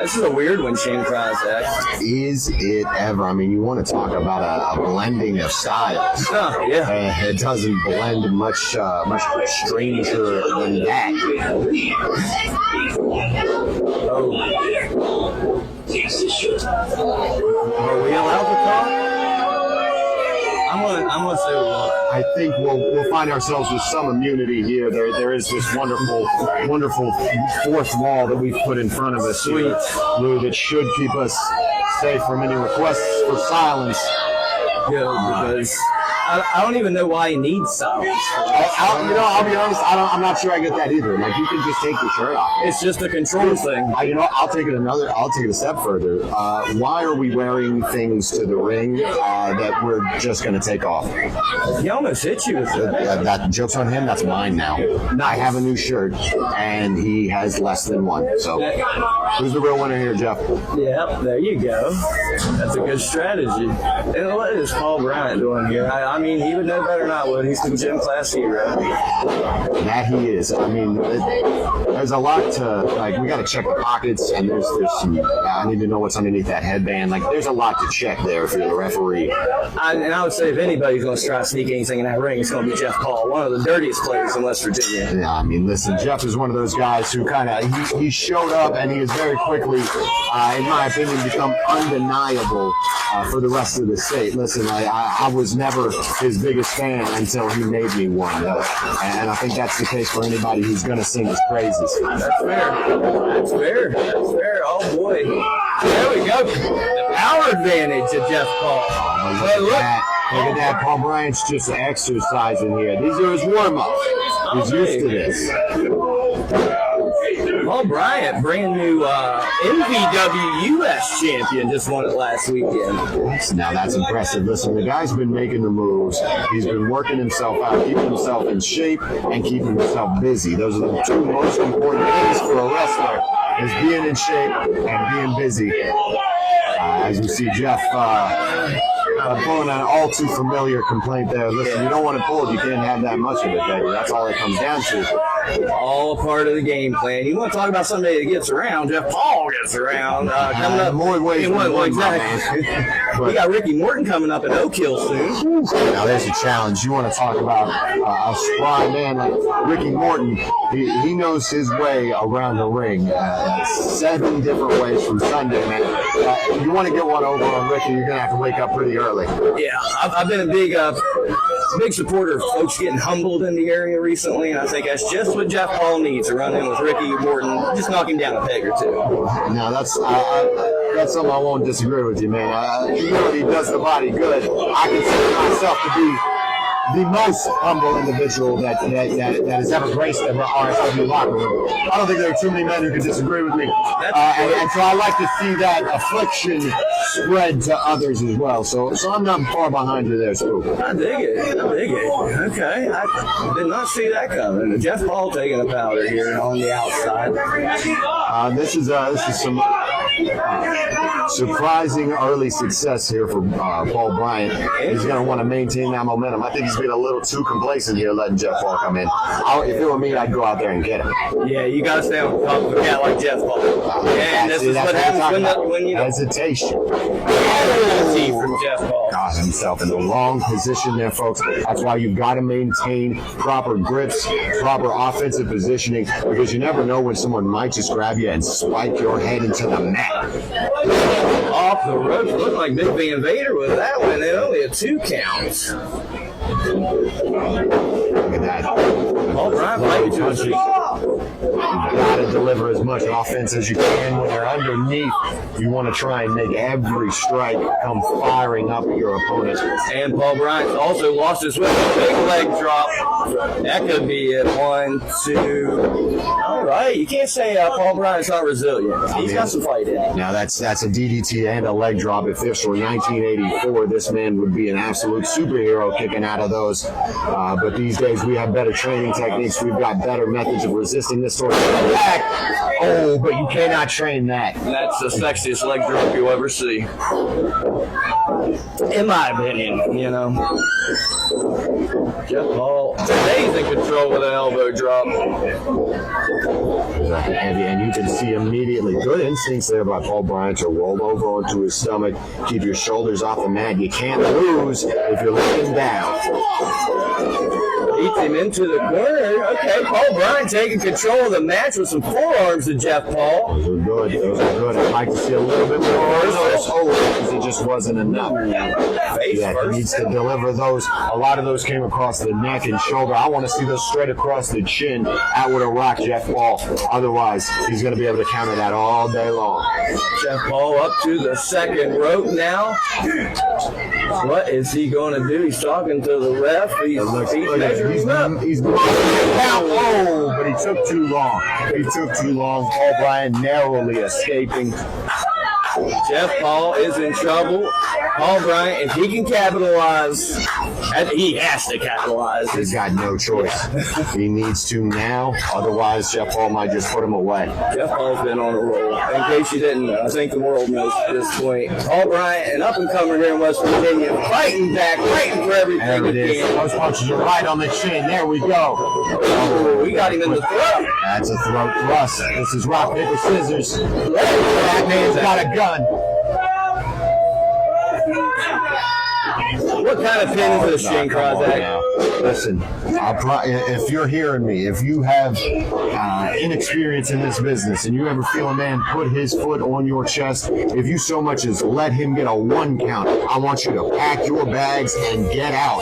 This is a weird one, Shane Kryzak. Is it ever? I mean, you want to talk about a blending of styles. Oh, yeah. It doesn't blend much stranger than that. Oh. Are we allowed to talk? I'm gonna say we are. I think we'll find ourselves with some immunity here. There is this wonderful fourth wall that we've put in front of us here, Lou, that should keep us safe from any requests for silence. Yeah, because I don't even know why he needs silence. I'll be honest. I'm not sure I get that either. Like, you can just take your shirt off. It's just a control thing. I'll take it a step further. Why are we wearing things to the ring that we're just going to take off? He almost hit you with that. That joke's on him. That's mine now. I have a new shirt, and he has less than one. So, who's the real winner here, Jeff? Yep, there you go. That's a good strategy. And what is Paul Bryant doing here? I mean, he would know better than I would. He's the gym class hero. That he is. I mean, there's a lot to, like, we got to check the pockets, and there's some, I need to know what's underneath that headband. Like, there's a lot to check there if you're the referee. And I would say if anybody's going to try to sneak anything in that ring, it's going to be Jeff Paul, one of the dirtiest players in West Virginia. Yeah, I mean, listen, Jeff is one of those guys who kind of, he showed up, and he has very quickly, in my opinion, become undeniable for the rest of the state. Listen, I was never his biggest fan until he made me one, and I think that's the case for anybody who's going to sing his praises. That's fair. Oh boy, there we go. The power advantage of Jeff Paul. Look at that. Paul Bryant's just exercising here. These are his warm-ups. He's used to this. Paul Bryant, brand new MVW US champion, just won it last weekend. Now that's impressive. Listen, the guy's been making the moves. He's been working himself out, keeping himself in shape, and keeping himself busy. Those are the two most important things for a wrestler, is being in shape and being busy. As we see Jeff pulling an all too familiar complaint there. Listen, you don't want to pull it. You can't have that much of it, baby. That's all it comes down to. All a part of the game plan. You want to talk about somebody that gets around? Jeff Paul gets around. Coming up more ways than one, exactly. We got Ricky Morton coming up in Oak Hill soon. Now there's a challenge. You want to talk about a spry man like Ricky Morton. He knows his way around the ring 7 different ways from Sunday, man. You want to get one over on Ricky, you're going to have to wake up pretty early. Yeah, I've been a big supporter of folks getting humbled in the area recently, and I think that's just what Jeff Paul needs to run in with Ricky Morton, just knock him down a peg or two. Now that's something I won't disagree with you, man. He does the body good. I consider myself to be the most humble individual that has ever graced the RSW locker room. I don't think there are too many men who can disagree with me. And so I like to see that affliction spread to others as well. So I'm not far behind you there, Spook. I dig it. Okay. I did not see that coming. Jeff Paul taking a powder here on the outside. This is some surprising early success here for Paul Bryant. He's going to want to maintain that momentum. I think he's been a little too complacent here letting Jeff Paul come in. If it were me, I'd go out there and get him. Yeah, you got to stay on top of a cat like Jeff Paul. And this is what happens when you hesitation. From Jeff Paul. Got himself in the wrong position there, folks. That's why you've got to maintain proper grips, proper offensive positioning, because you never know when someone might just grab you and spike your head into the mat. Off the ropes, looked like Midway Invader with that one, and only a 2 count. Look at that. Paul Bryant fighting to his feet. You've got to deliver as much offense as you can. When you're underneath, you want to try and make every strike come firing up at your opponent. And Paul Bryant also lost his whip. Big leg drop. That could be it. 1, 2. All right. You can't say Paul Bryant's not resilient. He's got some fight in him. Now, that's a DDT and a leg drop. If this were 1984, this man would be an absolute superhero kicking out of those. But these days, we have better training techniques. We've got better methods of resistance twisting this towards the back. Oh, but you cannot train that. That's the sexiest leg drop you'll ever see. In my opinion, you know. Jeff Paul stays in control with an elbow drop. And you can see immediately good instincts there by Paul Bryant to roll over onto his stomach, keep your shoulders off the mat. You can't lose if you're looking down. Beats him into the corner. Okay, Paul Bryant taking control of the match with some forearms to Jeff Paul. Those are good. Those are good. I'd like to see a little bit more of those because it just wasn't enough. Yeah, he needs to deliver those. A lot of those came across the neck and shoulder. I want to see those straight across the chin. That would have rocked Jeff Paul. Otherwise, he's going to be able to counter that all day long. Jeff Paul up to the second rope now. What is he going to do? He's talking to the ref. He's measuring him up. He's oh, but he took too long. He took too long. Paul Bryant narrowly escaping. Jeff Paul is in trouble. Paul Bryant, if he can capitalize, he has to capitalize. He's got no choice. He needs to now. Otherwise, Jeff Paul might just put him away. Jeff Paul's been on a roll. In case you didn't know, I think the world knows at this point. Paul Bryant, an up-and-comer here in West Virginia, fighting back, fighting for everything there it he is. can. Those punches are right on the chin. There we go. Oh, we got him in the throat. That's a throat thrust. This is rock, paper, scissors. That man's got a gun. What kind of pin is this, Shane Krozak? Listen, if you're hearing me, if you have inexperience in this business and you ever feel a man put his foot on your chest, if you so much as let him get a 1 count, I want you to pack your bags and get out.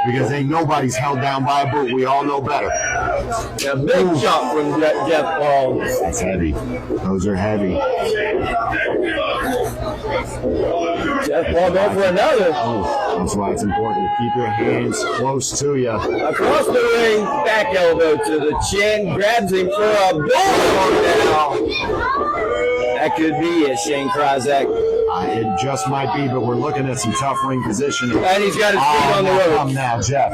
Because ain't nobody's held down by a boot. We all know better. A big jump from Jeff Paul. That's heavy. Those are heavy. Jeff Paul going for another. Oh, that's why it's important to keep your hands close to you. Across the ring, back elbow to the chin, grabs him for a bulldog now. That could be it, Shane Krozak. It just might be, but we're looking at some tough ring positioning. And he's got his feet on the rope. Come now, Jeff.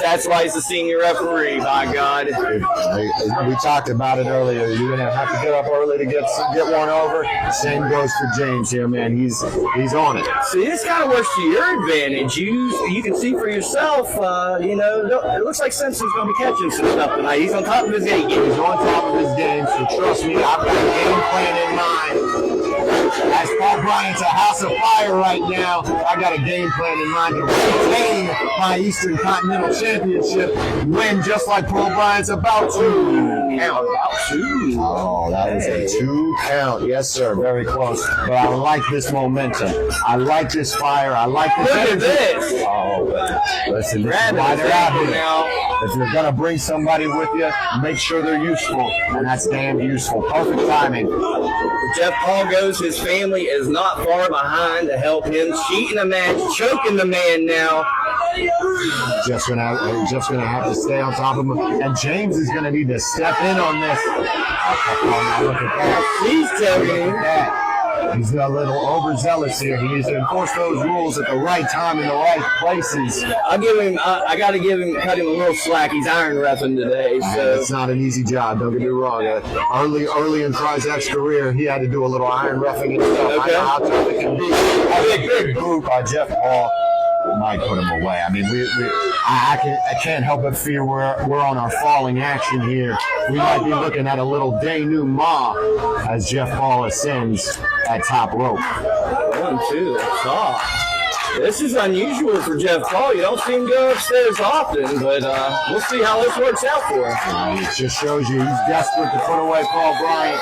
That's why he's the senior referee, by God. We talked about it earlier. You're going to have to get up early to get one over. Same goes for James here, man. He's on it. See, this kind of works to your advantage. You can see for yourself, it looks like Simpson's going to be catching some stuff tonight. He's on top of his game. He's on top of his game, so trust me, I've got a game plan in mind. As Paul Bryant's a house of fire right now, I got a game plan in mind to retain my Eastern Continental Championship win just like Paul Bryant's about to. About to. Oh, that was a 2 count. Yes, sir. Very close. But I like this momentum. I like this fire. I like this. Look at this. Oh, listen, this is why they're out here. Now. If you're going to bring somebody with you, make sure they're useful. And that's damn useful. Perfect timing. Jeff Paul goes, his family is not far behind to help him. Cheating a match, choking the man now. Jeff's gonna have to stay on top of him. And James is going to need to step in on this. Oh, look at that. He's telling Look at that. He's a little overzealous here. He needs to enforce those rules at the right time in the right places. I got to cut him a little slack. He's iron reffing today. So it's not an easy job. Don't get me wrong. Early in Krozak's career, he had to do a little iron reffing and stuff. Okay. I know how tough it can be. A big boot by Jeff Paul might put him away. I mean, I can't help but fear we're on our falling action here. We might be looking at a little denouement as Jeff Paul ascends that top rope. 1, 2, this is unusual for Jeff Paul. You don't see him go upstairs often, but we'll see how this works out for him. It just shows you he's desperate to put away Paul Bryant.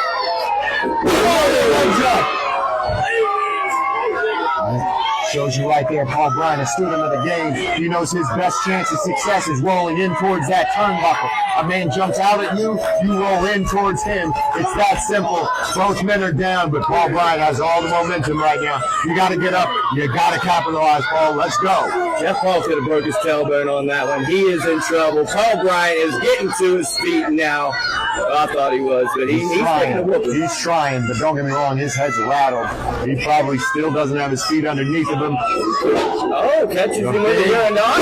Oh, shows you right there, Paul Bryant, a student of the game. He knows his best chance of success is rolling in towards that turnbuckle. A man jumps out at you, you roll in towards him. It's that simple. Both men are down, but Paul Bryant has all the momentum right now. You got to get up. You got to capitalize, Paul. Let's go. Jeff Paul could have broke his tailbone on that one. He is in trouble. Paul Bryant is getting to his feet now. Well, I thought he was, but he's taking a whooping. He's trying, but don't get me wrong, his head's rattled. He probably still doesn't have his feet underneath of him. Oh, catches him with the rear knock.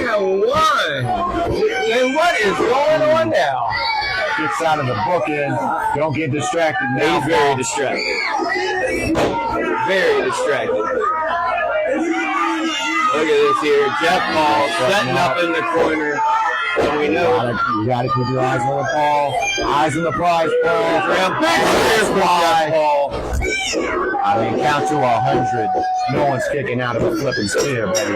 And one. And now. Gets out of the booking. Don't get distracted now. He's very distracted. Very distracted. Look at this here. Jeff Paul setting up in the corner. And we know You gotta keep your eyes on the ball. Eyes on the prize ball. Graham back there for Jeff Paul. I mean, count to 100. No one's kicking out of a flipping spear, baby.